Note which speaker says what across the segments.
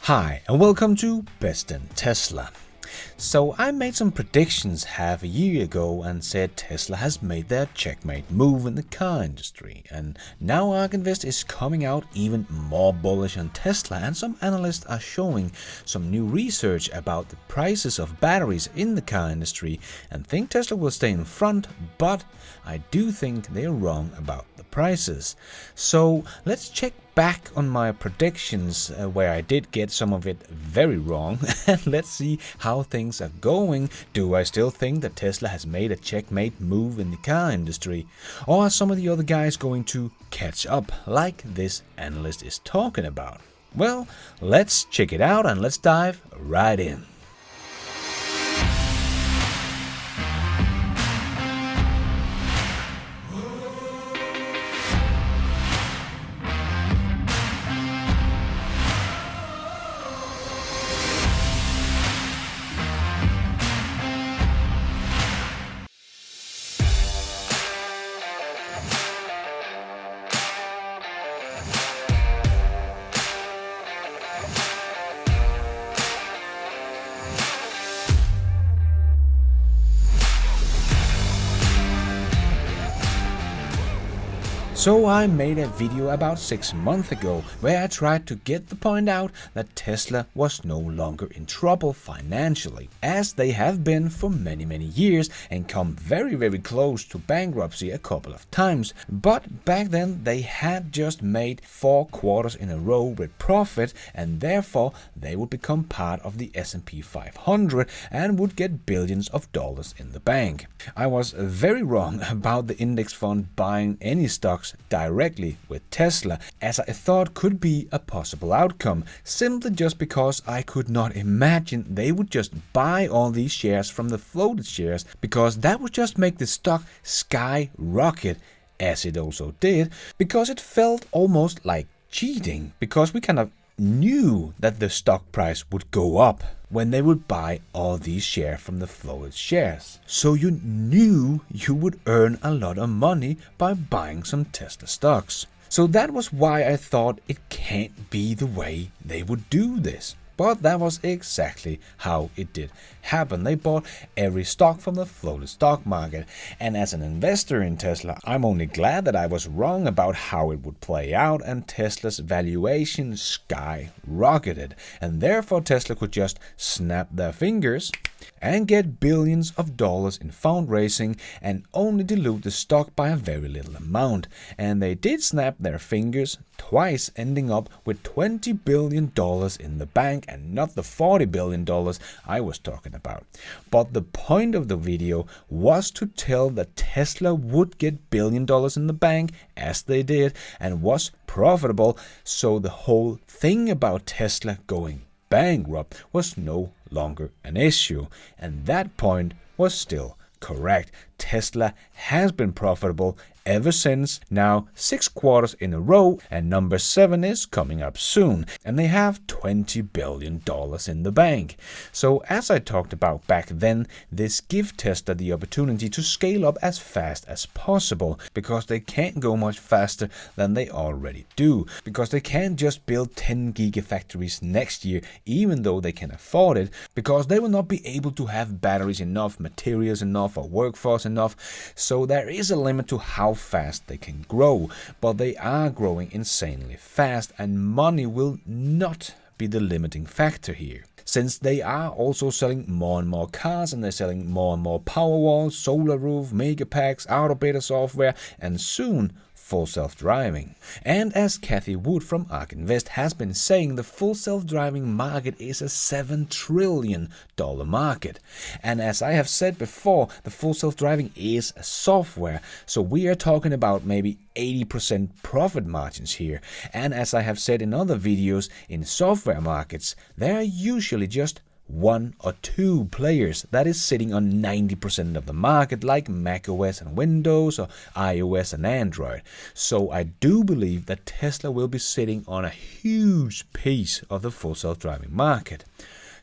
Speaker 1: Hi and welcome to Best in Tesla. So I made some predictions half a year ago and said Tesla has made their checkmate move in the car industry, and now Hvis is coming out even more bullish on Tesla, and some analysts are showing some new research about the prices of batteries in the car industry and think Tesla will stay in front, but I do think they're wrong about the prices. So let's check back on my predictions where I did get some of it very wrong and let's see how things are going. Do I still think that Tesla has made a checkmate move in the car industry, or are some of the other guys going to catch up like this analyst is talking about? Well, let's check it out and let's dive right in. So I made a video about 6 months ago where I tried to get the point out that Tesla was no longer in trouble financially, as they have been for many years and come very close to bankruptcy a couple of times. But back then they had just made 4 quarters in a row with profit, and therefore they would become part of the S&P 500 and would get billions of dollars in the bank. I was very wrong about the index fund buying any stocks directly with Tesla, as I thought could be a possible outcome, simply just because I could not imagine they would just buy all these shares from the floated shares, because that would just make the stock skyrocket, as it also did, because it felt almost like cheating, because we kind of knew that the stock price would go up when they would buy all these shares from the floated shares. So you knew you would earn a lot of money by buying some Tesla stocks. So that was why I thought it can't be the way they would do this. But that was exactly how it did happen. They bought every stock from the floated stock market. And as an investor in Tesla, I'm only glad that I was wrong about how it would play out, and Tesla's valuation skyrocketed. And therefore Tesla could just snap their fingers and get billions of dollars in fundraising and only dilute the stock by a very little amount. And they did snap their fingers twice, ending up with $20 billion in the bank and not the $40 billion I was talking about. But the point of the video was to tell that Tesla would get $1 billion in the bank, as they did, and was profitable. So the whole thing about Tesla going bankrupt was no longer an issue, and that point was still correct. Tesla has been profitable ever since, now 6 quarters in a row, and number 7 is coming up soon, and they have $20 billion in the bank. So as I talked about back then, this gives Tesla the opportunity to scale up as fast as possible, because they can't go much faster than they already do, because they can't just build 10 gigafactories next year, even though they can afford it, because they will not be able to have batteries enough, materials enough, or workforce enough. So there is a limit to how fast they can grow, but they are growing insanely fast, and money will not be the limiting factor here, since they are also selling more and more cars, and they're selling more and more Powerwall, solar roof, megapacks, auto beta software, and soon full self-driving. And as Kathy Wood from Invest has been saying, the full self-driving market is a $7 trillion market. And as I have said before, the full self-driving is a software, so we are talking about maybe 80% profit margins here. And as I have said in other videos, in software markets, there are usually just 1 or 2 players that is sitting on 90% of the market, like macOS and Windows, or iOS and Android. So I do believe that Tesla will be sitting on a huge piece of the full self-driving market.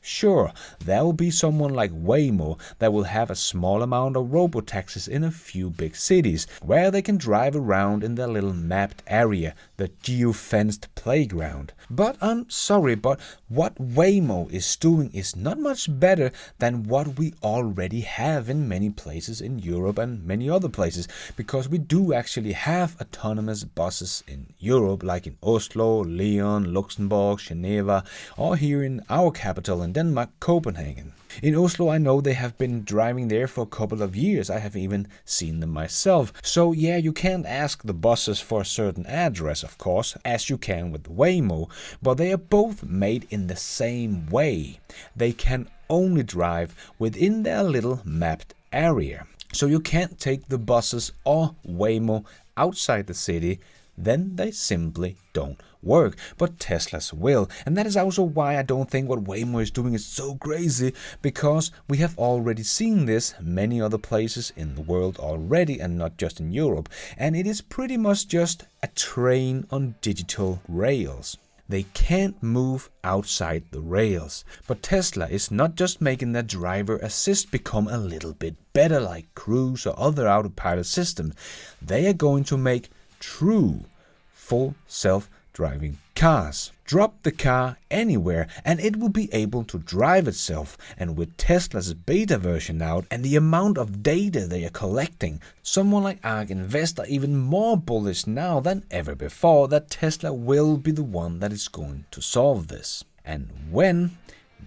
Speaker 1: Sure, there will be someone like Waymo that will have a small amount of robotaxis in a few big cities, where they can drive around in their little mapped area, the geo-fenced playground. But I'm sorry, but What Waymo is doing is not much better than what we already have in many places in Europe and many other places, because we do actually have autonomous buses in Europe, like in Oslo, Lyon, Luxembourg, Geneva, or here in our capital in Denmark, Copenhagen. In Oslo, I know they have been driving there for a couple of years. I have even seen them myself. So yeah, you can't ask the buses for a certain address, of course, as you can with Waymo, but they are both made in the same way. They can only drive within their little mapped area. So you can't take the buses or Waymo outside the city, then they simply don't work. But Teslas will, and that is also why I don't think what Waymo is doing is so crazy, because we have already seen this many other places in the world already, and not just in Europe, and it is pretty much just a train on digital rails. They can't move outside the rails. But Tesla is not just making their driver assist become a little bit better like Cruise or other autopilot systems. They are going to make true full self-driving cars. Drop the car anywhere and it will be able to drive itself. And with Tesla's beta version out and the amount of data they are collecting, someone like Invest are even more bullish now than ever before that Tesla will be the one that is going to solve this. And when,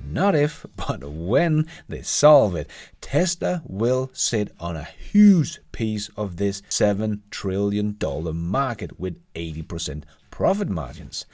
Speaker 1: not if, but when they solve it, Tesla will sit on a huge piece of this $7 trillion market with 80% profit margins.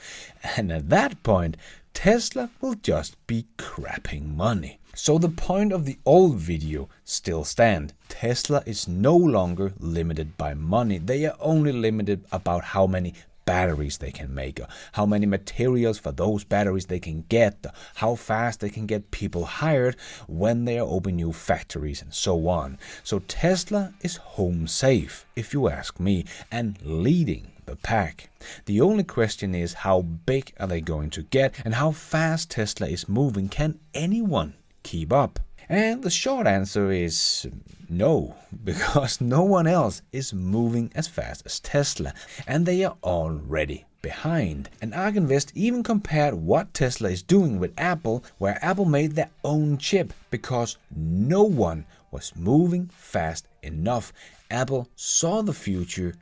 Speaker 1: And at that point, Tesla will just be crapping money. So the point of the old video still stands. Tesla is no longer limited by money. They are only limited about how many batteries they can make, how many materials for those batteries they can get, how fast they can get people hired when they are opening new factories and so on. So Tesla is home safe, if you ask me, and leading the pack. The only question is how big are they going to get and how fast Tesla is moving. Can anyone keep up? And the short answer is no, because no one else is moving as fast as Tesla, and they are already behind. And Invest even compared what Tesla is doing with Apple, where Apple made their own chip because no one was moving fast enough. Apple saw the future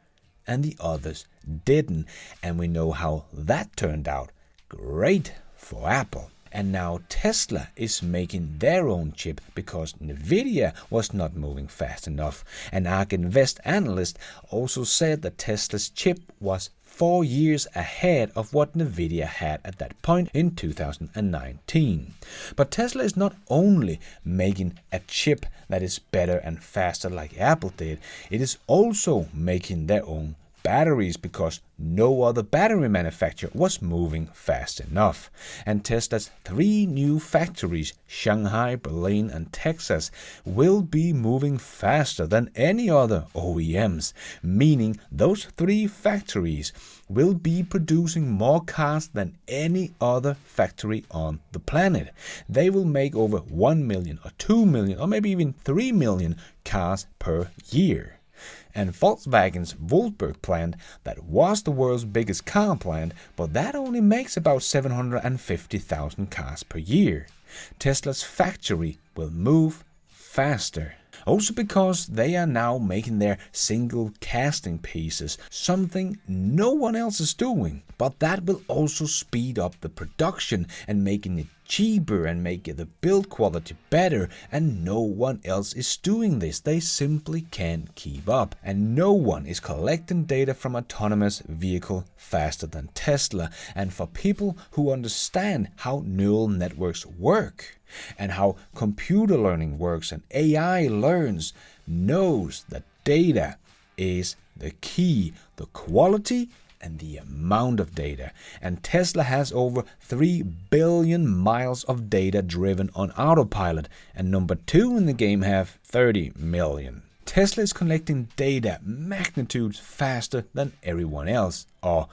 Speaker 1: and the others didn't, and we know how that turned out. Great for Apple. And now Tesla is making their own chip because Nvidia was not moving fast enough. And Invest analyst also said that Tesla's chip was 4 years ahead of what Nvidia had at that point in 2019. But Tesla is not only making a chip that is better and faster like Apple did, it is also making their own batteries because no other battery manufacturer was moving fast enough. And Tesla's 3 new factories, Shanghai, Berlin and Texas, will be moving faster than any other OEMs, meaning those 3 factories will be producing more cars than any other factory on the planet. They will make over 1 million or 2 million or maybe even 3 million cars per year. And Volkswagen's Wolfsburg plant, that was the world's biggest car plant, but that only makes about 750,000 cars per year. Tesla's factory will move faster. Also because they are now making their single casting pieces, something no one else is doing. But that will also speed up the production and making it cheaper and make the build quality better, and no one else is doing this. They simply can't keep up, and no one is collecting data from autonomous vehicle faster than Tesla. And for people who understand how neural networks work and how computer learning works and AI learns, knows that data is the key, the quality and the amount of data. And Tesla has over 3 billion miles of data driven on autopilot, and number 2 in the game have 30 million. Tesla is collecting data magnitudes faster than everyone else, or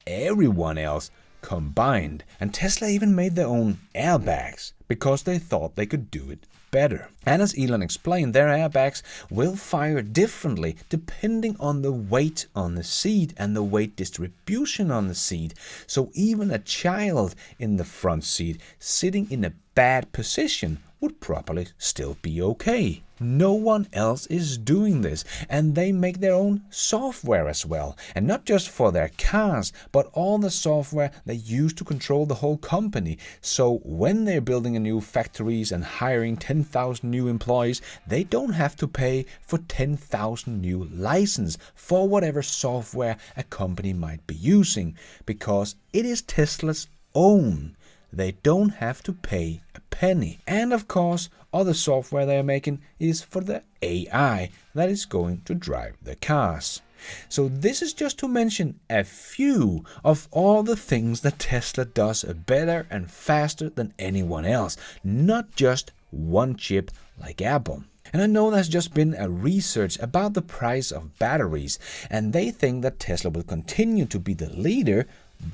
Speaker 1: everyone else combined. And Tesla even made their own airbags because they thought they could do it better. And as Elon explained, their airbags will fire differently depending on the weight on the seat and the weight distribution on the seat. So even a child in the front seat sitting in a bad position would probably still be okay. No one else is doing this, and they make their own software as well. And not just for their cars, but all the software they use to control the whole company. So when they're building a new factories and hiring 10,000 new employees, they don't have to pay for 10,000 new license for whatever software a company might be using, because it is Tesla's own. They don't have to pay a penny. And of course, other software they are making is for the AI that is going to drive the cars. So this is just to mention a few of all the things that Tesla does better and faster than anyone else, not just one chip like Apple. And I know there's just been a research about the price of batteries, and they think that Tesla will continue to be the leader,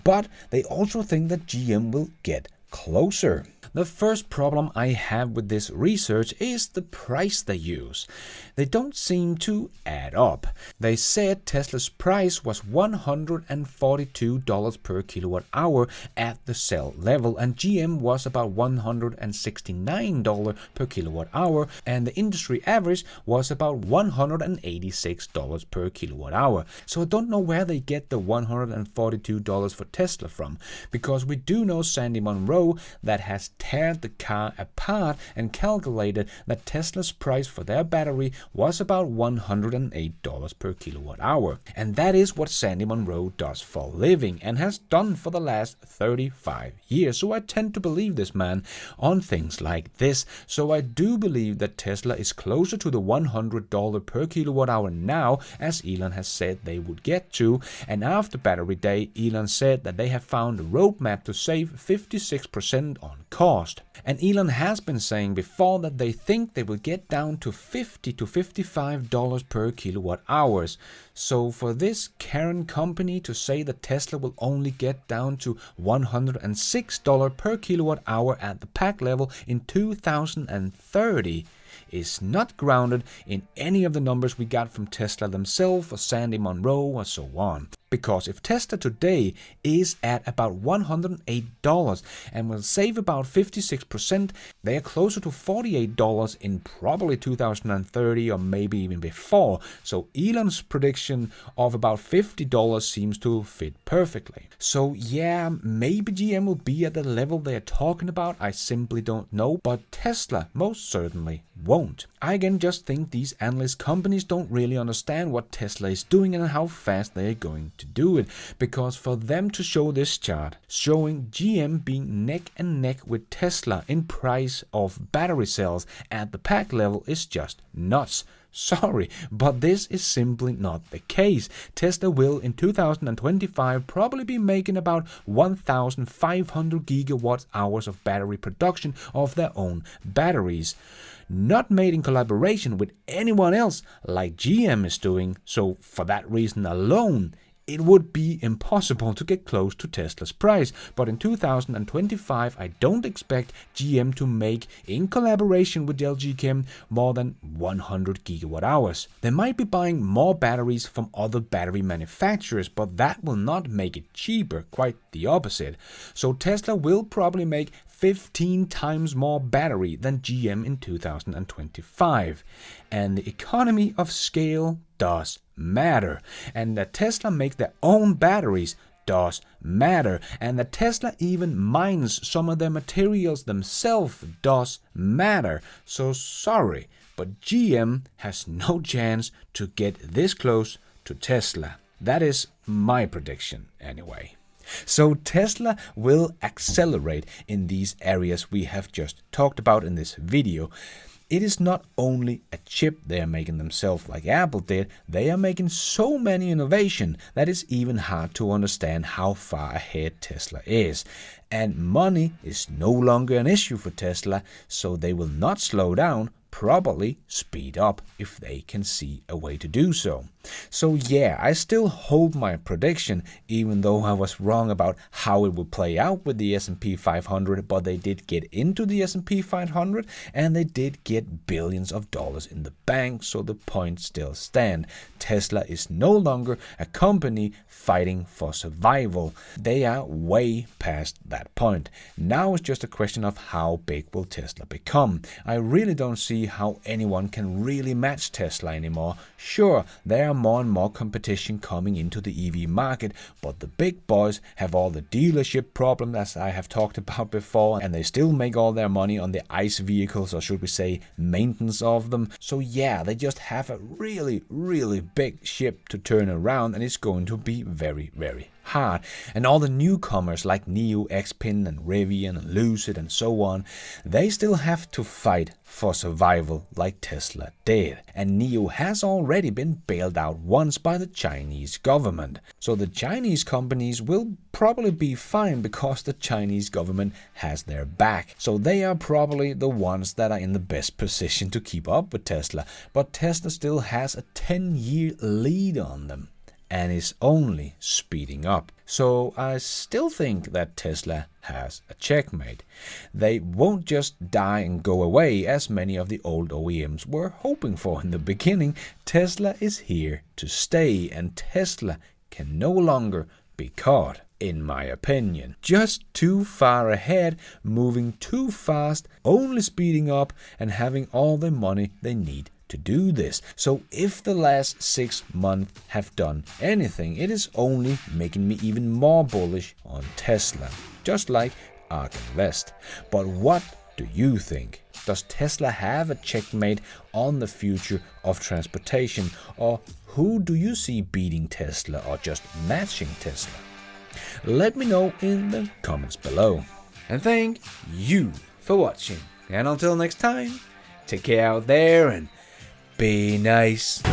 Speaker 1: but they also think that GM will get closer. The first problem I have with this research is the price they use. They don't seem to add up. They said Tesla's price was $142 per kilowatt hour at the cell level, and GM was about $169 per kilowatt hour, and the industry average was about $186 per kilowatt hour. So I don't know where they get the $142 for Tesla from, because we do know Sandy Munro that has teared the car apart and calculated that Tesla's price for their battery was about $108 per kilowatt hour. And that is what Sandy Munro does for a living and has done for the last 35 years. So I tend to believe this man on things like this. So I do believe that Tesla is closer to the $100 per kilowatt hour now, as Elon has said they would get to. And after Battery Day, Elon said that they have found a roadmap to save 56% on cost. And Elon has been saying before that they think they will get down to $50 to $55 per kilowatt hours. So for this current company to say that Tesla will only get down to $106 per kilowatt hour at the pack level in 2030 is not grounded in any of the numbers we got from Tesla themselves or Sandy Munro or so on. Because if Tesla today is at about $108 and will save about 56%, they are closer to $48 in probably 2030 or maybe even before. So Elon's prediction of about $50 seems to fit perfectly. So yeah, maybe GM will be at the level they are talking about. I simply don't know, but Tesla most certainly won't. I again just think these analyst companies don't really understand what Tesla is doing and how fast they are going to do it, because for them to show this chart showing GM being neck and neck with Tesla in price of battery cells at the pack level is just nuts. Sorry, but this is simply not the case. Tesla will in 2025 probably be making about 1,500 gigawatt hours of battery production of their own batteries, not made in collaboration with anyone else like GM is doing. So for that reason alone, it would be impossible to get close to Tesla's price. But in 2025, I don't expect GM to make, in collaboration with LG Chem, more than 100 gigawatt hours. They might be buying more batteries from other battery manufacturers, but that will not make it cheaper, quite the opposite. So Tesla will probably make 15 times more battery than GM in 2025. And the economy of scale does matter. And that Tesla makes their own batteries does matter. And that Tesla even mines some of their materials themselves does matter. So sorry, but GM has no chance to get this close to Tesla. That is my prediction anyway. So Tesla will accelerate in these areas we have just talked about in this video. It is not only a chip they are making themselves like Apple did, they are making so many innovation that it's even hard to understand how far ahead Tesla is. And money is no longer an issue for Tesla, so they will not slow down, probably speed up if they can see a way to do so. So yeah, I still hold my prediction, even though I was wrong about how it would play out with the S&P 500, but they did get into the S&P 500 and they did get billions of dollars in the bank, so the point still stands. Tesla is no longer a company fighting for survival. They are way past that point. Now it's just a question of how big will Tesla become. I really don't see how anyone can really match Tesla anymore. Sure, there are more and more competition coming into the EV market, but the big boys have all the dealership problems, as I have talked about before, and they still make all their money on the ICE vehicles, or should we say maintenance of them. So yeah, they just have a really big ship to turn around, and it's going to be very hard. And all the newcomers like NIO, Xpin and Rivian and Lucid and so on, they still have to fight for survival like Tesla did. And NIO has already been bailed out once by the Chinese government. So the Chinese companies will probably be fine because the Chinese government has their back. So they are probably the ones that are in the best position to keep up with Tesla. But Tesla still has a 10-year lead on them and is only speeding up. So I still think that Tesla has a checkmate. They won't just die and go away as many of the old OEMs were hoping for in the beginning. Tesla is here to stay, and Tesla can no longer be caught, in my opinion. Just too far ahead, moving too fast, only speeding up and having all the money they need to do this. So if the last 6 months have done anything, it is only making me even more bullish on Tesla, just like ARK Invest. But what do you think? Does Tesla have a checkmate on the future of transportation, or who do you see beating Tesla or just matching Tesla? Let me know in the comments below. And thank you for watching. And until next time, take care out there and be nice.